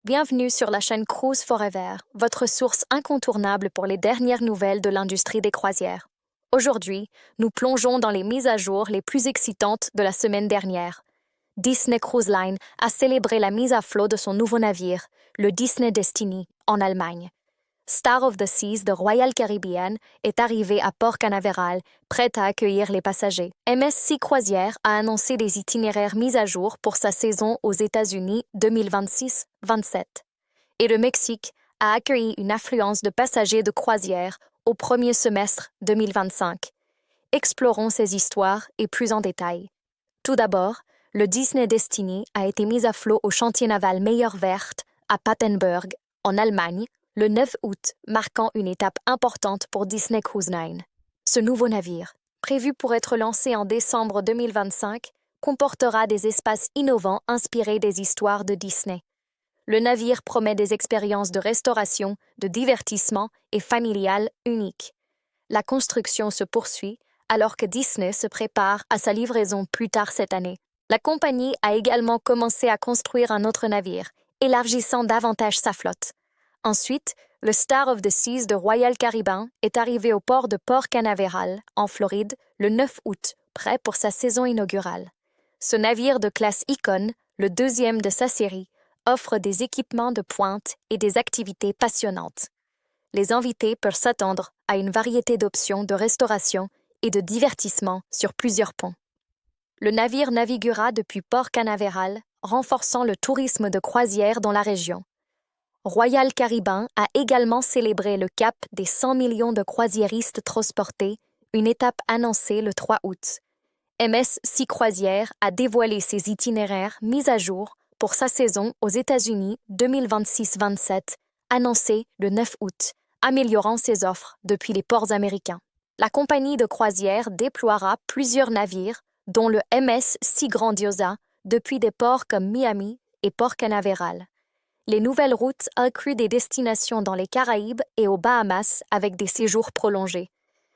Bienvenue sur la chaîne Cruise Forever, votre source incontournable pour les dernières nouvelles de l'industrie des croisières. Aujourd'hui, nous plongeons dans les mises à jour les plus excitantes de la semaine dernière. Disney Cruise Line a célébré la mise à flot de son nouveau navire, le Disney Destiny, en Allemagne. Star of the Seas de Royal Caribbean est arrivé à Port Canaveral, prête à accueillir les passagers. MSC Croisières a annoncé des itinéraires mis à jour pour sa saison aux États-Unis 2026-27. Et le Mexique a accueilli une affluence de passagers de croisière au premier semestre 2025. Explorons ces histoires et plus en détail. Tout d'abord, le Disney Destiny a été mis à flot au chantier naval Meyer-Werft à Papenburg, en Allemagne, le 9 août, marquant une étape importante pour Disney Cruise Line. Ce nouveau navire, prévu pour être lancé en décembre 2025, comportera des espaces innovants inspirés des histoires de Disney. Le navire promet des expériences de restauration, de divertissement et familiales uniques. La construction se poursuit alors que Disney se prépare à sa livraison plus tard cette année. La compagnie a également commencé à construire un autre navire, élargissant davantage sa flotte. Ensuite, le Star of the Seas de Royal Caribbean est arrivé au port de Port Canaveral, en Floride, le 9 août, prêt pour sa saison inaugurale. Ce navire de classe Icon, le deuxième de sa série, offre des équipements de pointe et des activités passionnantes. Les invités peuvent s'attendre à une variété d'options de restauration et de divertissement sur plusieurs ponts. Le navire naviguera depuis Port Canaveral, renforçant le tourisme de croisière dans la région. Royal Caribbean a également célébré le cap des 100 millions de croisiéristes transportés, une étape annoncée le 3 août. MSC Croisières a dévoilé ses itinéraires mis à jour pour sa saison aux États-Unis 2026-27, annoncée le 9 août, améliorant ses offres depuis les ports américains. La compagnie de croisière déploiera plusieurs navires, dont le MSC Grandiosa, depuis des ports comme Miami et Port Canaveral. Les nouvelles routes incluent des destinations dans les Caraïbes et aux Bahamas avec des séjours prolongés.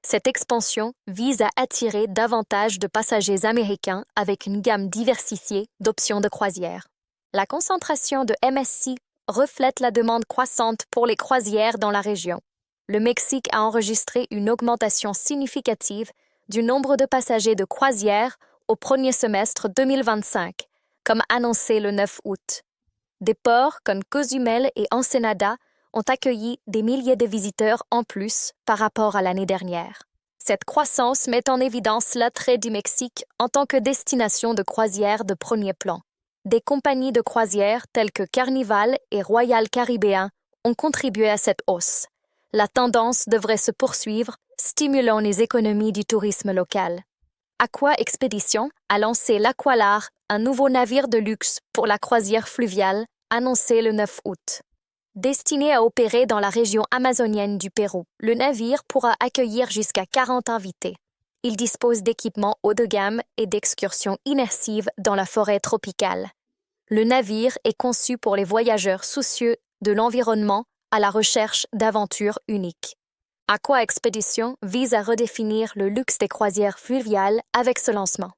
Cette expansion vise à attirer davantage de passagers américains avec une gamme diversifiée d'options de croisière. La concentration de MSC reflète la demande croissante pour les croisières dans la région. Le Mexique a enregistré une augmentation significative du nombre de passagers de croisière au premier semestre 2025, comme annoncé le 9 août. Des ports comme Cozumel et Ensenada ont accueilli des milliers de visiteurs en plus par rapport à l'année dernière. Cette croissance met en évidence l'attrait du Mexique en tant que destination de croisière de premier plan. Des compagnies de croisière telles que Carnival et Royal Caribbean ont contribué à cette hausse. La tendance devrait se poursuivre, stimulant les économies du tourisme local. Aqua Expedition a lancé l'Aqualar, un nouveau navire de luxe pour la croisière fluviale, annoncé le 9 août. Destiné à opérer dans la région amazonienne du Pérou, le navire pourra accueillir jusqu'à 40 invités. Il dispose d'équipements haut de gamme et d'excursions immersives dans la forêt tropicale. Le navire est conçu pour les voyageurs soucieux de l'environnement à la recherche d'aventures uniques. Aqua Expedition vise à redéfinir le luxe des croisières fluviales avec ce lancement.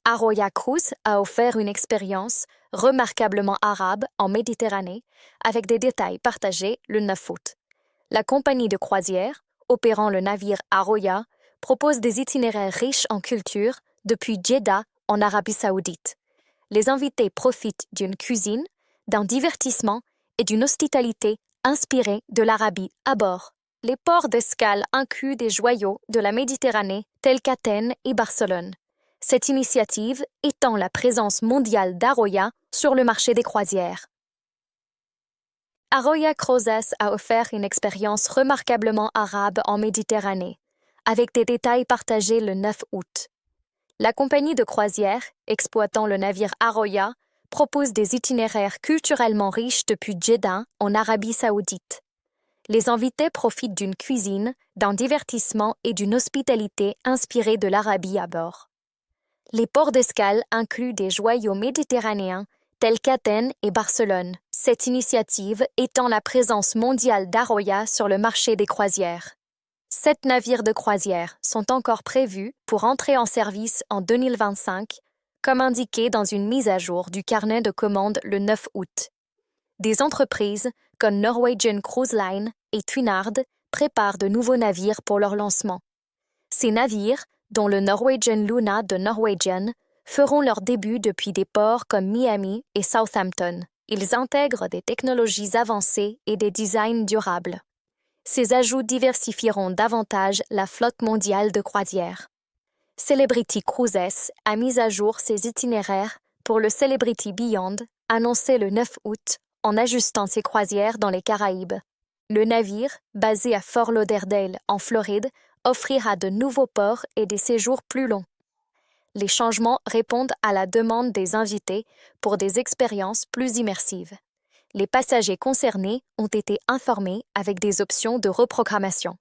Arroya Cruise a offert une expérience remarquablement arabe en Méditerranée avec des détails partagés le 9 août. La compagnie de croisière, opérant le navire Arroya, propose des itinéraires riches en culture depuis Jeddah en Arabie Saoudite. Les invités profitent d'une cuisine, d'un divertissement et d'une hospitalité inspirée de l'Arabie à bord. Les ports d'escale incluent des joyaux de la Méditerranée tels qu'Athènes et Barcelone. Cette initiative étend la présence mondiale d'Arroya sur le marché des croisières. Arroya Cruises a offert une expérience remarquablement arabe en Méditerranée, avec des détails partagés le 9 août. La compagnie de croisière, exploitant le navire Arroya, propose des itinéraires culturellement riches depuis Jeddah en Arabie Saoudite. Les invités profitent d'une cuisine, d'un divertissement et d'une hospitalité inspirée de l'Arabie à bord. Les ports d'escale incluent des joyaux méditerranéens tels qu'Athènes et Barcelone. Cette initiative étend la présence mondiale d'Arroya sur le marché des croisières. 7 navires de croisière sont encore prévus pour entrer en service en 2025, comme indiqué dans une mise à jour du carnet de commandes le 9 août. Des entreprises comme Norwegian Cruise Line et Twinard préparent de nouveaux navires pour leur lancement. Ces navires, dont le Norwegian Luna de Norwegian, feront leur début depuis des ports comme Miami et Southampton. Ils intègrent des technologies avancées et des designs durables. Ces ajouts diversifieront davantage la flotte mondiale de croisières. Celebrity Cruises a mis à jour ses itinéraires pour le Celebrity Beyond, annoncé le 9 août, en ajustant ses croisières dans les Caraïbes. Le navire, basé à Fort Lauderdale, en Floride, offrira de nouveaux ports et des séjours plus longs. Les changements répondent à la demande des invités pour des expériences plus immersives. Les passagers concernés ont été informés avec des options de reprogrammation.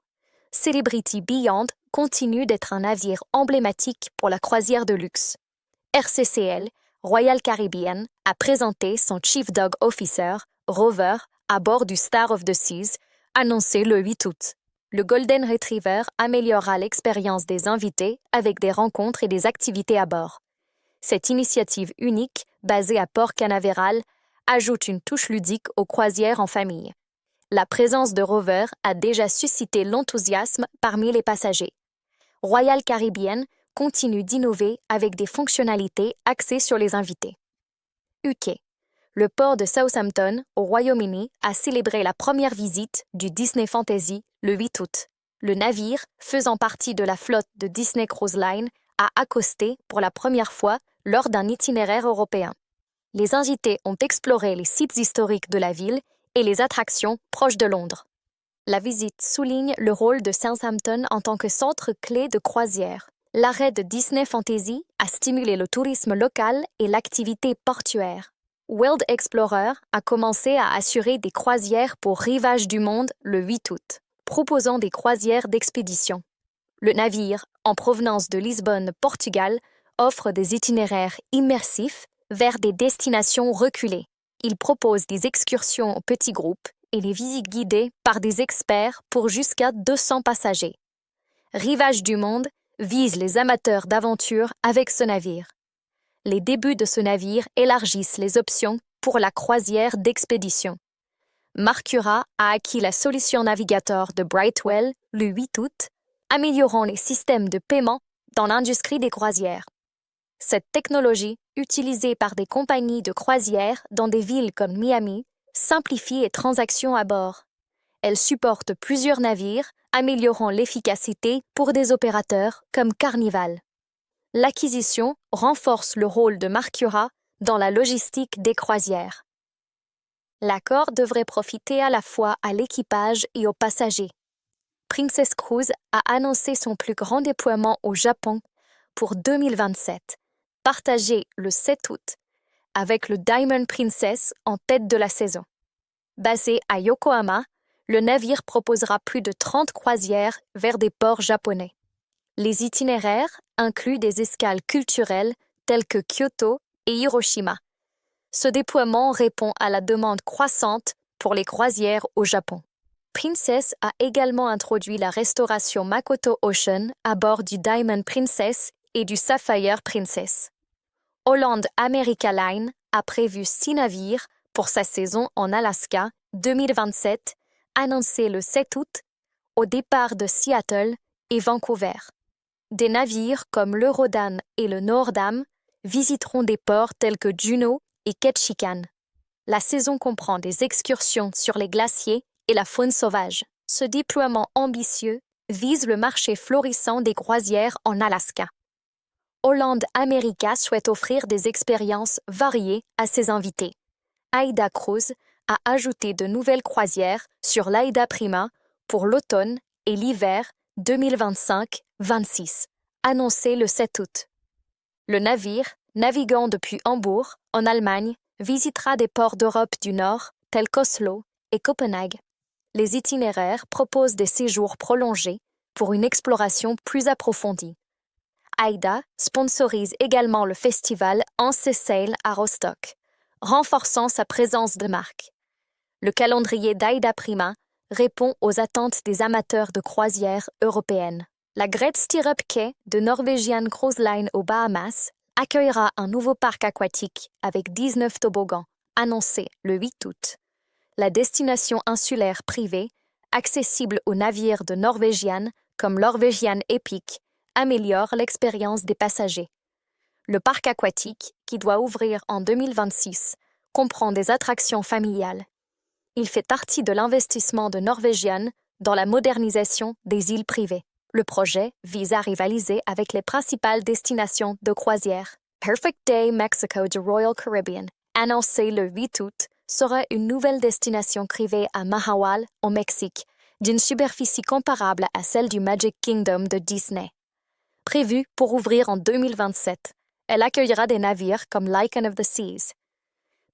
Celebrity Beyond continue d'être un navire emblématique pour la croisière de luxe. RCCL, Royal Caribbean, a présenté son Chief Dog Officer, Rover, à bord du Star of the Seas, annoncé le 8 août. Le Golden Retriever améliorera l'expérience des invités avec des rencontres et des activités à bord. Cette initiative unique, basée à Port Canaveral, ajoute une touche ludique aux croisières en famille. La présence de Rover a déjà suscité l'enthousiasme parmi les passagers. Royal Caribbean continue d'innover avec des fonctionnalités axées sur les invités. UK. Le port de Southampton, au Royaume-Uni, a célébré la première visite du Disney Fantasy le 8 août. Le navire, faisant partie de la flotte de Disney Cruise Line, a accosté pour la première fois lors d'un itinéraire européen. Les invités ont exploré les sites historiques de la ville et les attractions proches de Londres. La visite souligne le rôle de Southampton en tant que centre clé de croisière. L'arrêt de Disney Fantasy a stimulé le tourisme local et l'activité portuaire. World Explorer a commencé à assurer des croisières pour Rivage du Monde le 8 août, proposant des croisières d'expédition. Le navire, en provenance de Lisbonne, Portugal, offre des itinéraires immersifs vers des destinations reculées. Il propose des excursions en petits groupes et des visites guidées par des experts pour jusqu'à 200 passagers. Rivage du Monde vise les amateurs d'aventure avec ce navire. Les débuts de ce navire élargissent les options pour la croisière d'expédition. Marcura a acquis la solution navigateur de Brightwell le 8 août, améliorant les systèmes de paiement dans l'industrie des croisières. Cette technologie, utilisée par des compagnies de croisière dans des villes comme Miami, simplifie les transactions à bord. Elle supporte plusieurs navires, améliorant l'efficacité pour des opérateurs comme Carnival. L'acquisition renforce le rôle de Marcura dans la logistique des croisières. L'accord devrait profiter à la fois à l'équipage et aux passagers. Princess Cruises a annoncé son plus grand déploiement au Japon pour 2027, partagé le 7 août, avec le Diamond Princess en tête de la saison. Basé à Yokohama, le navire proposera plus de 30 croisières vers des ports japonais. Les itinéraires incluent des escales culturelles telles que Kyoto et Hiroshima. Ce déploiement répond à la demande croissante pour les croisières au Japon. Princess a également introduit la restauration Makoto Ocean à bord du Diamond Princess et du Sapphire Princess. Holland America Line a prévu 6 navires pour sa saison en Alaska 2027, annoncé le 7 août, au départ de Seattle et Vancouver. Des navires comme l'Eurodan et le Nordam visiteront des ports tels que Juneau et Ketchikan. La saison comprend des excursions sur les glaciers et la faune sauvage. Ce déploiement ambitieux vise le marché florissant des croisières en Alaska. Holland America souhaite offrir des expériences variées à ses invités. AIDA Cruise a ajouté de nouvelles croisières sur l'AIDA Prima pour l'automne et l'hiver 2025-26, annoncé le 7 août. Le navire, naviguant depuis Hambourg, en Allemagne, visitera des ports d'Europe du Nord tels qu'Oslo et Copenhague. Les itinéraires proposent des séjours prolongés pour une exploration plus approfondie. AIDA sponsorise également le festival Hanse Sail à Rostock, renforçant sa présence de marque. Le calendrier d'AIDA Prima répond aux attentes des amateurs de croisières européennes. La Great Stirrup Cay de Norwegian Cruise Line aux Bahamas accueillera un nouveau parc aquatique avec 19 toboggans, annoncé le 8 août. La destination insulaire privée, accessible aux navires de Norvégian comme l'Orwegian Epic, améliore l'expérience des passagers. Le parc aquatique, qui doit ouvrir en 2026, comprend des attractions familiales. Il fait partie de l'investissement de Norwegian dans la modernisation des îles privées. Le projet vise à rivaliser avec les principales destinations de croisière. Perfect Day Mexico du Royal Caribbean, annoncé le 8 août, sera une nouvelle destination privée à Mahahual, au Mexique, d'une superficie comparable à celle du Magic Kingdom de Disney. Prévue pour ouvrir en 2027, elle accueillera des navires comme l'Icon of the Seas.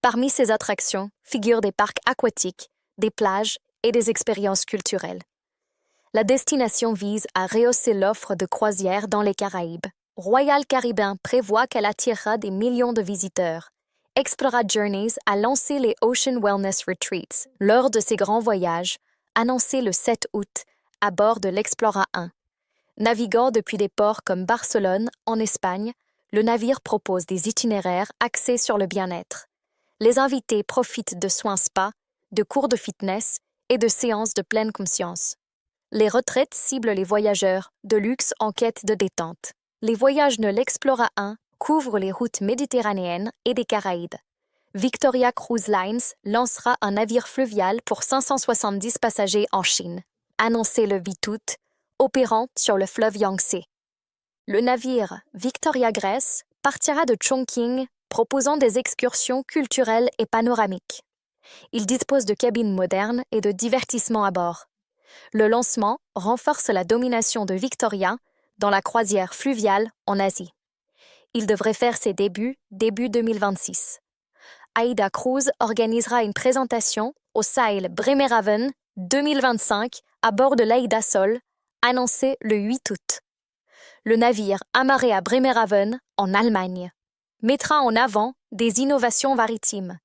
Parmi ces attractions figurent des parcs aquatiques, des plages et des expériences culturelles. La destination vise à rehausser l'offre de croisières dans les Caraïbes. Royal Caribbean prévoit qu'elle attirera des millions de visiteurs. Explora Journeys a lancé les Ocean Wellness Retreats lors de ses grands voyages, annoncés le 7 août à bord de l'Explora 1. Naviguant depuis des ports comme Barcelone, en Espagne, le navire propose des itinéraires axés sur le bien-être. Les invités profitent de soins spa, de cours de fitness et de séances de pleine conscience. Les retraites ciblent les voyageurs de luxe en quête de détente. Les voyages de l'Explora 1 couvrent les routes méditerranéennes et des Caraïbes. Victoria Cruise Lines lancera un navire fluvial pour 570 passagers en Chine, annoncé le 8 août, opérant sur le fleuve Yangtze. Le navire Victoria Grace partira de Chongqing, proposant des excursions culturelles et panoramiques. Il dispose de cabines modernes et de divertissements à bord. Le lancement renforce la domination de Victoria dans la croisière fluviale en Asie. Il devrait faire ses débuts début 2026. AIDA Cruise organisera une présentation au Sail Bremerhaven 2025 à bord de l'AIDA Sol, annoncé le 8 août. Le navire amarré à Bremerhaven, en Allemagne, mettra en avant des innovations maritimes.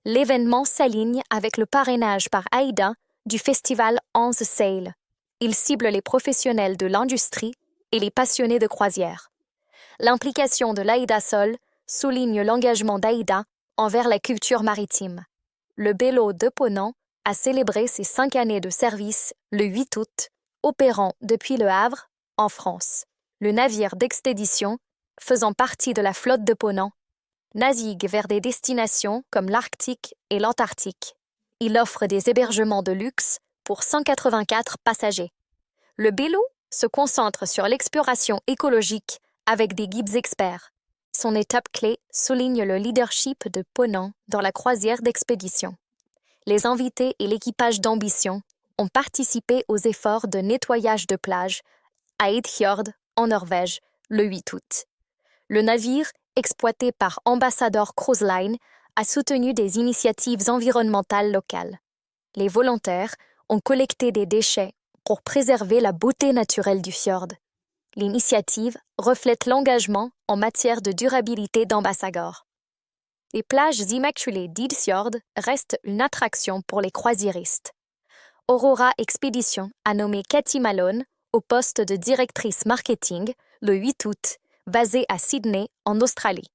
L'événement s'aligne avec le parrainage par AIDA du festival On the Sail. Il cible les professionnels de l'industrie et les passionnés de croisière. L'implication de l'AIDA Sol souligne l'engagement d'AIDA envers la culture maritime. Le Bello de Ponant a célébré ses 5 années de service le 8 août, opérant depuis Le Havre, en France. Le navire d'expédition, faisant partie de la flotte de Ponant, navigue vers des destinations comme l'Arctique et l'Antarctique. Il offre des hébergements de luxe pour 184 passagers. Le Bello se concentre sur l'exploration écologique avec des guides experts. Son étape clé souligne le leadership de Ponant dans la croisière d'expédition. Les invités et l'équipage d'Ambition ont participé aux efforts de nettoyage de plage à Eidfjord, en Norvège, le 8 août. Le navire, exploité par Ambassador Cruise Line, a soutenu des initiatives environnementales locales. Les volontaires ont collecté des déchets pour préserver la beauté naturelle du fjord. L'initiative reflète l'engagement en matière de durabilité d'Ambassador. Les plages immaculées d'Eidfjord restent une attraction pour les croisiéristes. Aurora Expedition a nommé Cathy Malone au poste de directrice marketing le 8 août, basée à Sydney, en Australie.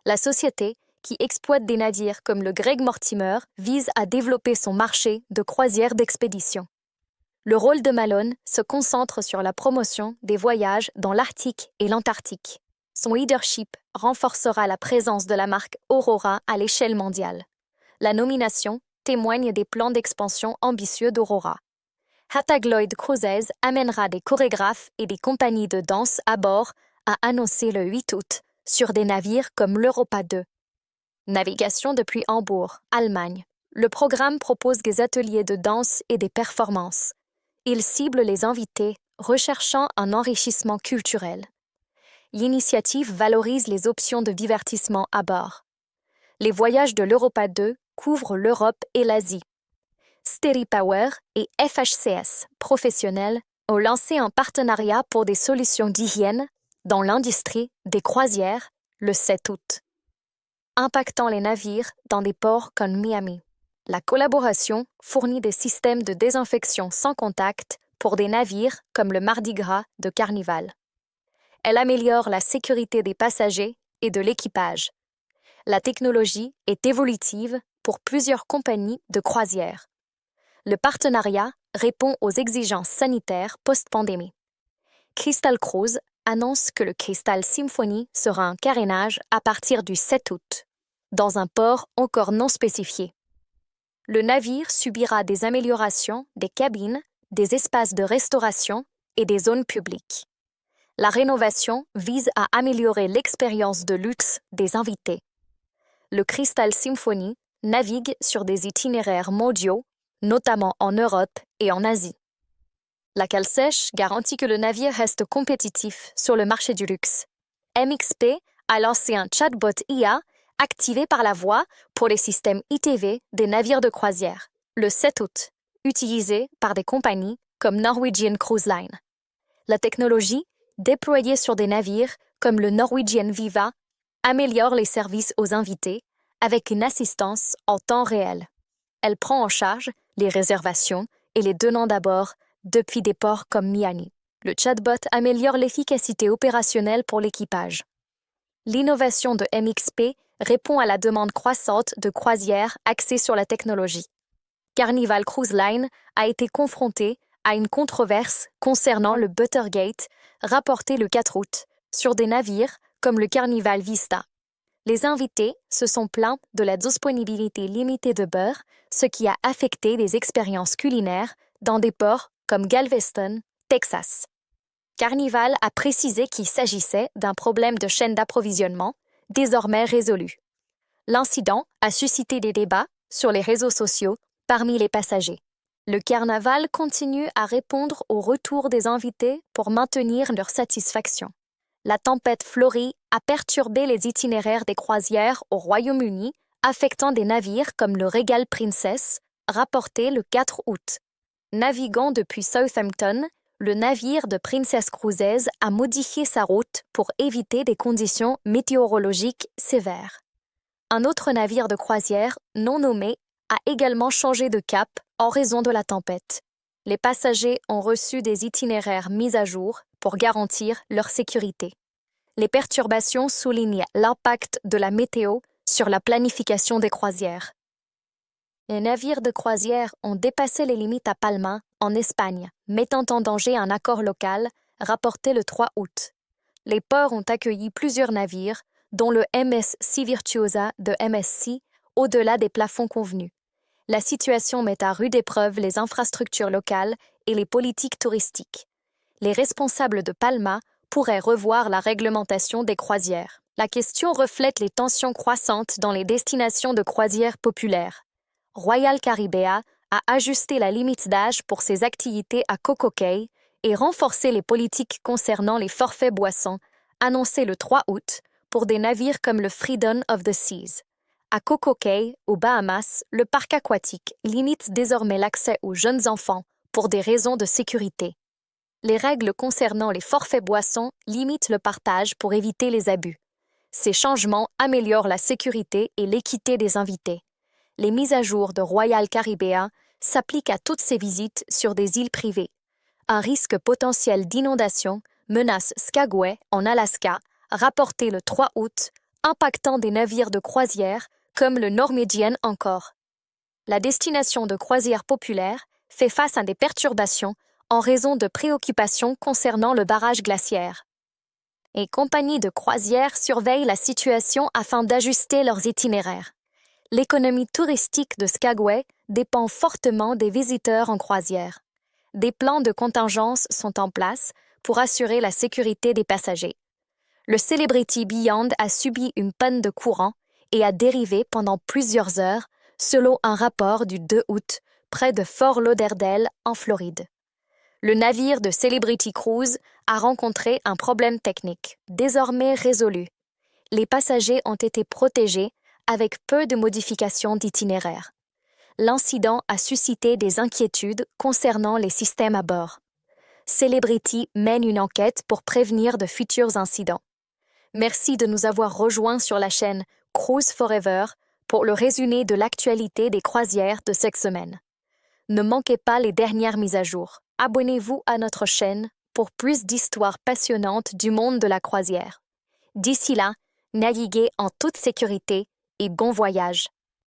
La société, qui exploite des navires comme le Greg Mortimer, vise à développer son marché de croisières d'expédition. Le rôle de Malone se concentre sur la promotion des voyages dans l'Arctique et l'Antarctique. Son leadership renforcera la présence de la marque Aurora à l'échelle mondiale. La nomination témoigne des plans d'expansion ambitieux d'Aurora. Hapag-Lloyd Cruises amènera des chorégraphes et des compagnies de danse à bord, a annoncé le 8 août, sur des navires comme l'Europa 2. Navigation depuis Hambourg, Allemagne. Le programme propose des ateliers de danse et des performances. Il cible les invités recherchant un enrichissement culturel. L'initiative valorise les options de divertissement à bord. Les voyages de l'Europa 2 couvrent l'Europe et l'Asie. Steady Power et FHCS Professionnels ont lancé un partenariat pour des solutions d'hygiène dans l'industrie des croisières le 7 août, impactant les navires dans des ports comme Miami. La collaboration fournit des systèmes de désinfection sans contact pour des navires comme le Mardi Gras de Carnival. Elle améliore la sécurité des passagers et de l'équipage. La technologie est évolutive pour plusieurs compagnies de croisière. Le partenariat répond aux exigences sanitaires post-pandémie. Crystal Cruise annonce que le Crystal Symphony sera en carénage à partir du 7 août, dans un port encore non spécifié. Le navire subira des améliorations des cabines, des espaces de restauration et des zones publiques. La rénovation vise à améliorer l'expérience de luxe des invités. Le Crystal Symphony navigue sur des itinéraires mondiaux, notamment en Europe et en Asie. La cale sèche garantit que le navire reste compétitif sur le marché du luxe. MXP a lancé un chatbot IA activé par la voix pour les systèmes ITV des navires de croisière, le 7 août, utilisé par des compagnies comme Norwegian Cruise Line. La technologie, déployée sur des navires comme le Norwegian Viva, améliore les services aux invités avec une assistance en temps réel. Elle prend en charge les réservations et les demandes à bord depuis des ports comme Miami. Le chatbot améliore l'efficacité opérationnelle pour l'équipage. L'innovation de MXP répond à la demande croissante de croisières axées sur la technologie. Carnival Cruise Line a été confronté à une controverse concernant le Buttergate rapporté le 4 août sur des navires comme le Carnival Vista. Les invités se sont plaints de la disponibilité limitée de beurre, ce qui a affecté les expériences culinaires dans des ports comme Galveston, Texas. Carnival a précisé qu'il s'agissait d'un problème de chaîne d'approvisionnement, désormais résolu. L'incident a suscité des débats sur les réseaux sociaux parmi les passagers. Le carnaval continue à répondre au retour des invités pour maintenir leur satisfaction. La tempête Florrie a perturbé les itinéraires des croisières au Royaume-Uni, affectant des navires comme le Regal Princess, rapporté le 4 août. Naviguant depuis Southampton, le navire de Princess Cruises a modifié sa route pour éviter des conditions météorologiques sévères. Un autre navire de croisière, non nommé, a également changé de cap en raison de la tempête. Les passagers ont reçu des itinéraires mis à jour pour garantir leur sécurité. Les perturbations soulignent l'impact de la météo sur la planification des croisières. Les navires de croisière ont dépassé les limites à Palma, en Espagne, mettant en danger un accord local, rapporté le 3 août. Les ports ont accueilli plusieurs navires, dont le MSC Virtuosa de MSC, au-delà des plafonds convenus. La situation met à rude épreuve les infrastructures locales et les politiques touristiques. Les responsables de Palma pourraient revoir la réglementation des croisières. La question reflète les tensions croissantes dans les destinations de croisière populaires. Royal Caribbean a ajusté la limite d'âge pour ses activités à Coco Cay et renforcé les politiques concernant les forfaits boissons, annoncés le 3 août pour des navires comme le Freedom of the Seas. À Coco Cay, aux Bahamas, le parc aquatique limite désormais l'accès aux jeunes enfants pour des raisons de sécurité. Les règles concernant les forfaits boissons limitent le partage pour éviter les abus. Ces changements améliorent la sécurité et l'équité des invités. Les mises à jour de Royal Caribbean s'appliquent à toutes ces visites sur des îles privées. Un risque potentiel d'inondation menace Skagway, en Alaska, rapporté le 3 août, impactant des navires de croisière comme le Norwegian Encore. La destination de croisière populaire fait face à des perturbations en raison de préoccupations concernant le barrage glaciaire. Les compagnies de croisière surveillent la situation afin d'ajuster leurs itinéraires. L'économie touristique de Skagway dépend fortement des visiteurs en croisière. Des plans de contingence sont en place pour assurer la sécurité des passagers. Le Celebrity Beyond a subi une panne de courant et a dérivé pendant plusieurs heures, selon un rapport du 2 août, près de Fort Lauderdale, en Floride. Le navire de Celebrity Cruise a rencontré un problème technique, désormais résolu. Les passagers ont été protégés avec peu de modifications d'itinéraire. L'incident a suscité des inquiétudes concernant les systèmes à bord. Celebrity mène une enquête pour prévenir de futurs incidents. Merci de nous avoir rejoints sur la chaîne Cruise Forever pour le résumé de l'actualité des croisières de cette semaine. Ne manquez pas les dernières mises à jour. Abonnez-vous à notre chaîne pour plus d'histoires passionnantes du monde de la croisière. D'ici là, naviguez en toute sécurité et bon voyage.